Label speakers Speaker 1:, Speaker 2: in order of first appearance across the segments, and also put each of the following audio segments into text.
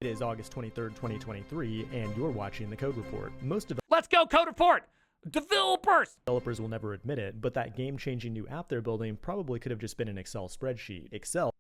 Speaker 1: It is August 23rd, 2023, and you're watching the Code Report.
Speaker 2: Let's go, Code Report!
Speaker 1: Developers will never admit it, but that game-changing new app they're building probably could have just been an Excel spreadsheet. Excel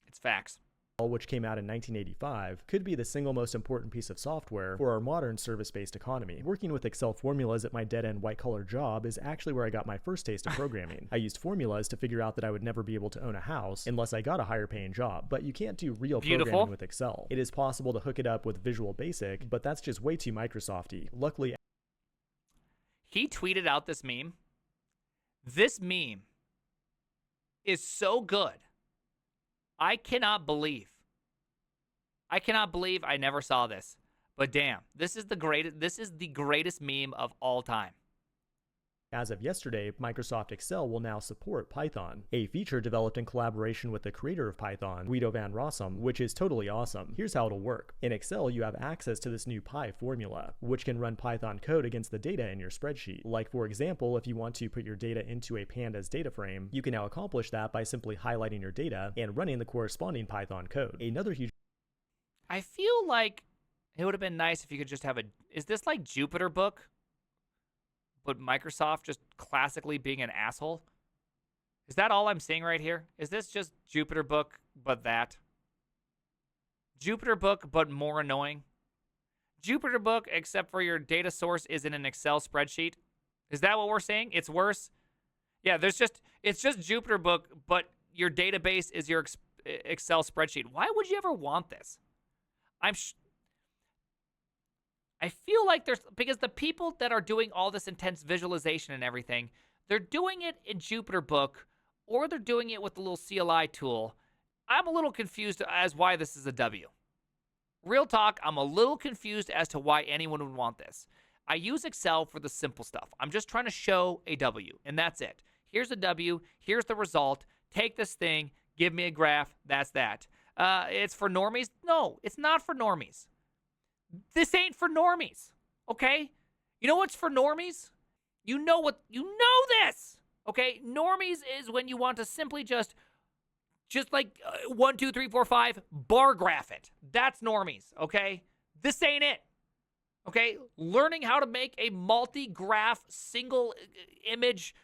Speaker 2: It's facts.
Speaker 1: which came out in 1985, could be the single most important piece of software for our modern service-based economy. Working with Excel formulas at my dead-end white-collar job is actually where I got my first taste of programming. I used formulas to figure out that I would never be able to own a house unless I got a higher-paying job, but you can't do real programming with Excel. It is possible to hook it up with Visual Basic, but that's just way too Microsoft-y. Luckily,
Speaker 2: he tweeted out this meme. This meme is so good. I cannot believe I never saw this. But damn, this is the greatest meme of all time.
Speaker 1: As of yesterday, Microsoft Excel will now support Python, a feature developed in collaboration with the creator of Python, Guido van Rossum, which is totally awesome. Here's how it'll work. In Excel, you have access to this new Pi formula, which can run Python code against the data in your spreadsheet. Like, for example, if you want to put your data into a pandas data frame, you can now accomplish that by simply highlighting your data and running the corresponding Python code. Another huge...
Speaker 2: I feel like it would have been nice if you could just have a... Is this like Jupyter Book? But Microsoft just classically being an asshole? Is that all I'm seeing right here? Is this just Jupyter Book, but that? Jupyter Book, but more annoying? Jupyter Book, except for your data source is in an Excel spreadsheet? Is that what we're saying? It's worse? Yeah, it's just Jupyter Book, but your database is your Excel spreadsheet. Why would you ever want this? I feel like because the people that are doing all this intense visualization and everything, they're doing it in Jupyter Book or they're doing it with the little CLI tool. I'm a little confused as why this is a W. Real talk, I'm a little confused as to why anyone would want this. I use Excel for the simple stuff. I'm just trying to show a W, and that's it. Here's a W. Here's the result. Take this thing. Give me a graph. That's that. It's for normies? No, it's not for normies. This ain't for normies, okay? You know what's for normies? You know this, okay? Normies is when you want to simply just like 1, 2, 3, 4, 5 bar graph it. That's normies, okay? This ain't it, okay? Learning how to make a multi-graph, single image,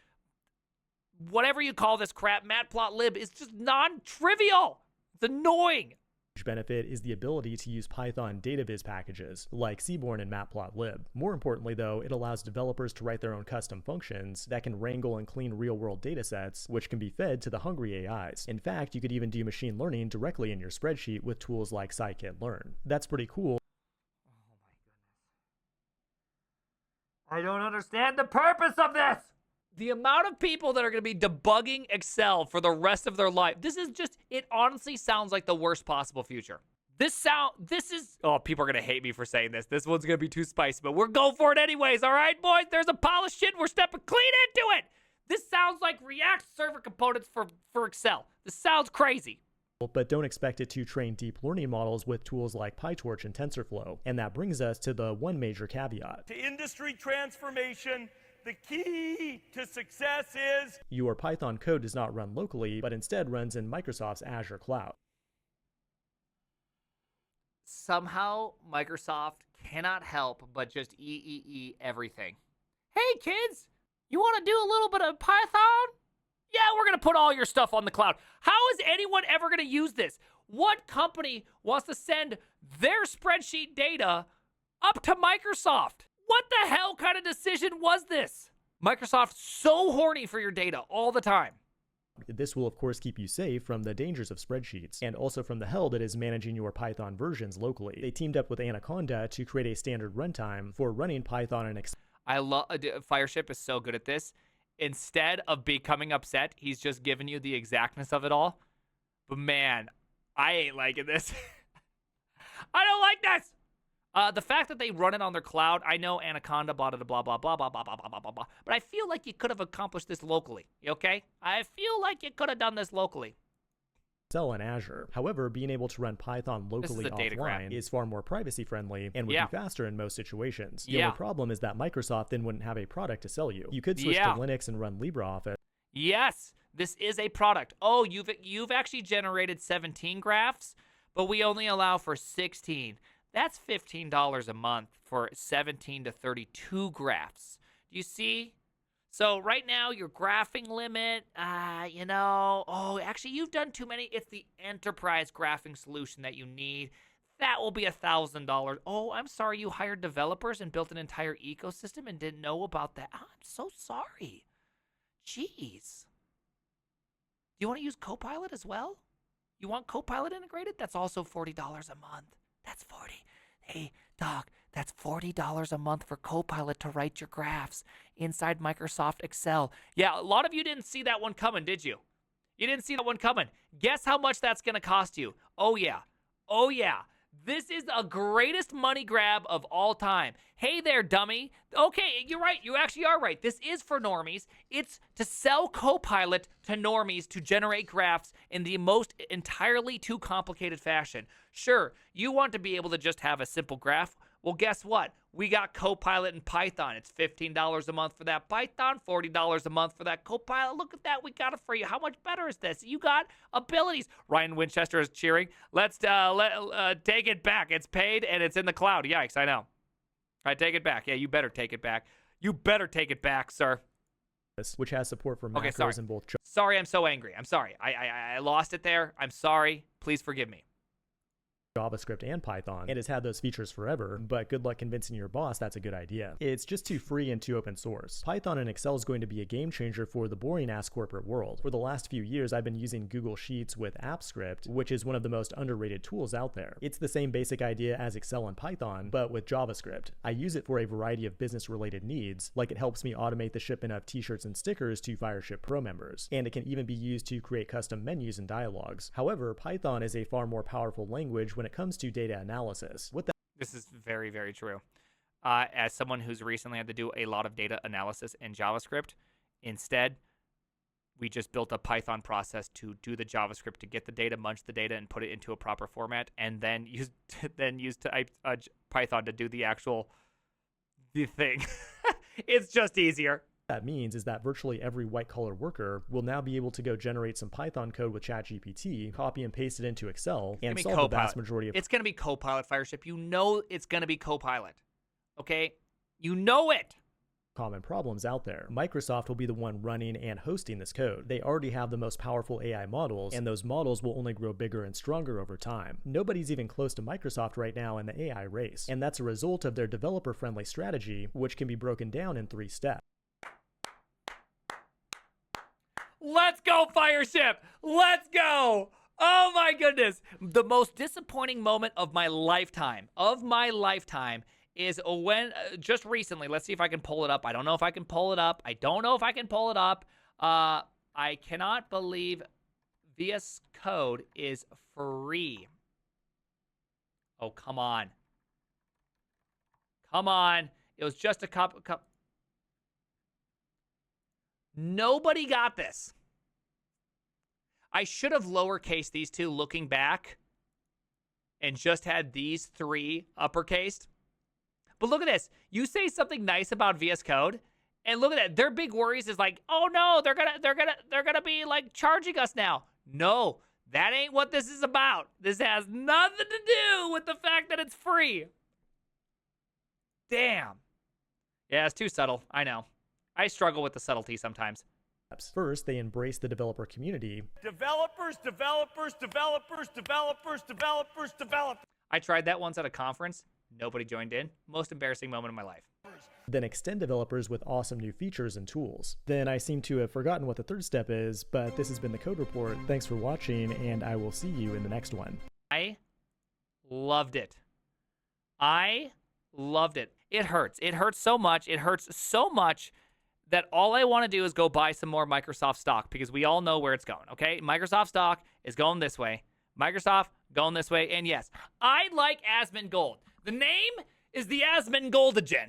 Speaker 2: whatever you call this crap, matplotlib is just non-trivial. It's annoying.
Speaker 1: Benefit is the ability to use Python dataviz packages like Seaborn and Matplotlib. More importantly, though, it allows developers to write their own custom functions that can wrangle and clean real-world datasets, which can be fed to the hungry AIs. In fact, you could even do machine learning directly in your spreadsheet with tools like scikit-learn. That's pretty cool.
Speaker 2: Oh my goodness. I don't understand the purpose of this! The amount of people that are going to be debugging Excel for the rest of their life. It honestly sounds like the worst possible future. Oh, people are going to hate me for saying this. This one's going to be too spicy, but we're going for it anyways, all right, boys? There's a pile of shit. We're stepping clean into it. This sounds like React server components for Excel. This sounds crazy.
Speaker 1: But don't expect it to train deep learning models with tools like PyTorch and TensorFlow. And that brings us to the one major caveat.
Speaker 3: To industry transformation, the key to success is
Speaker 1: your Python code does not run locally, but instead runs in Microsoft's Azure cloud.
Speaker 2: Somehow, Microsoft cannot help but just everything. Hey, kids, you want to do a little bit of Python? Yeah, we're going to put all your stuff on the cloud. How is anyone ever going to use this? What company wants to send their spreadsheet data up to Microsoft? What the hell kind of decision was this? Microsoft's so horny for your data all the time.
Speaker 1: This will, of course, keep you safe from the dangers of spreadsheets, and also from the hell that is managing your Python versions locally. They teamed up with Anaconda to create a standard runtime for running Python and Excel.
Speaker 2: I love Fireship is so good at this. Instead of becoming upset, he's just giving you the exactness of it all. But man, I ain't liking this. I don't like this. The fact that they run it on their cloud, I know Anaconda, blah, blah, blah, blah, blah, blah, blah, blah, blah, blah, blah, but I feel like you could have accomplished this locally, okay? I feel like you could have done this locally.
Speaker 1: Excel and Azure. However, being able to run Python locally offline is far more privacy friendly and would be faster in most situations. The only problem is that Microsoft then wouldn't have a product to sell you. You could switch to Linux and run LibreOffice.
Speaker 2: Yes, This is a product. Oh, you've actually generated 17 graphs, but we only allow for 16. That's $15 a month for 17 to 32 graphs. Do you see? So right now, your graphing limit, actually, you've done too many. It's the enterprise graphing solution that you need. That will be $1,000. Oh, I'm sorry you hired developers and built an entire ecosystem and didn't know about that. Oh, I'm so sorry. Jeez. Do you want to use Copilot as well? You want Copilot integrated? That's also $40 a month. That's 40. Hey, Doc, that's $40 a month for Copilot to write your graphs inside Microsoft Excel. Yeah, a lot of you didn't see that one coming, did you? You didn't see that one coming. Guess how much that's going to cost you? Oh, yeah. Oh, yeah. This is the greatest money grab of all time. Hey there, dummy. Okay, you're right. You actually are right. This is for normies. It's to sell Copilot to normies to generate graphs in the most entirely too complicated fashion. Sure, you want to be able to just have a simple graph. Well, guess what? We got Copilot in Python. It's $15 a month for that Python, $40 a month for that Copilot. Look at that. We got it for you. How much better is this? You got abilities. Ryan Winchester is cheering. Let's take it back. It's paid and it's in the cloud. Yikes, I know. All right, take it back. Yeah, you better take it back. You better take it back, sir.
Speaker 1: Which has support for macros
Speaker 2: Okay, sorry.
Speaker 1: in both.
Speaker 2: Sorry, I'm so angry. I'm sorry. I lost it there. I'm sorry. Please forgive me.
Speaker 1: JavaScript and Python. It has had those features forever, but good luck convincing your boss that's a good idea. It's just too free and too open source. Python and Excel is going to be a game changer for the boring-ass corporate world. For the last few years, I've been using Google Sheets with AppScript, which is one of the most underrated tools out there. It's the same basic idea as Excel and Python, but with JavaScript. I use it for a variety of business-related needs, like it helps me automate the shipment of t-shirts and stickers to Fireship Pro members, and it can even be used to create custom menus and dialogues. However, Python is a far more powerful language when it comes to data analysis.
Speaker 2: This is very, very true. As someone who's recently had to do a lot of data analysis in JavaScript, instead, we just built a Python process to do the JavaScript to get the data, munch the data, and put it into a proper format, and then use Python to do the thing. It's just easier.
Speaker 1: That means is that virtually every white-collar worker will now be able to go generate some Python code with ChatGPT, copy and paste it into Excel, and solve the vast majority of...
Speaker 2: It's going to be Copilot, Fireship. You know it's going to be Copilot. Okay? You know it!
Speaker 1: Common problems out there. Microsoft will be the one running and hosting this code. They already have the most powerful AI models, and those models will only grow bigger and stronger over time. Nobody's even close to Microsoft right now in the AI race, and that's a result of their developer-friendly strategy, which can be broken down in 3 steps.
Speaker 2: Let's go, Fireship! Let's go! Oh my goodness! The most disappointing moment of my lifetime, is when, just recently, let's see if I can pull it up. I don't know if I can pull it up. I cannot believe VS Code is free. Oh, come on. Come on. It was just a cup. Nobody got this. I should have lowercased these two looking back and just had these 3 uppercased. But look at this. You say something nice about VS Code, and look at that. Their big worries is like, oh no, they're gonna be like charging us now. No, that ain't what this is about. This has nothing to do with the fact that it's free. Damn. Yeah, it's too subtle. I know. I struggle with the subtlety sometimes.
Speaker 1: First, they embrace the developer community.
Speaker 3: Developers.
Speaker 2: I tried that once at a conference. Nobody joined in. Most embarrassing moment of my life.
Speaker 1: Then extend developers with awesome new features and tools. Then I seem to have forgotten what the 3rd step is, but this has been the Code Report. Thanks for watching, and I will see you in the next one.
Speaker 2: I loved it. It hurts. It hurts so much. That all I want to do is go buy some more Microsoft stock because we all know where it's going, okay? Microsoft stock is going this way. Microsoft going this way. And yes, I like Asmongold. The name is the Asmongoldigen.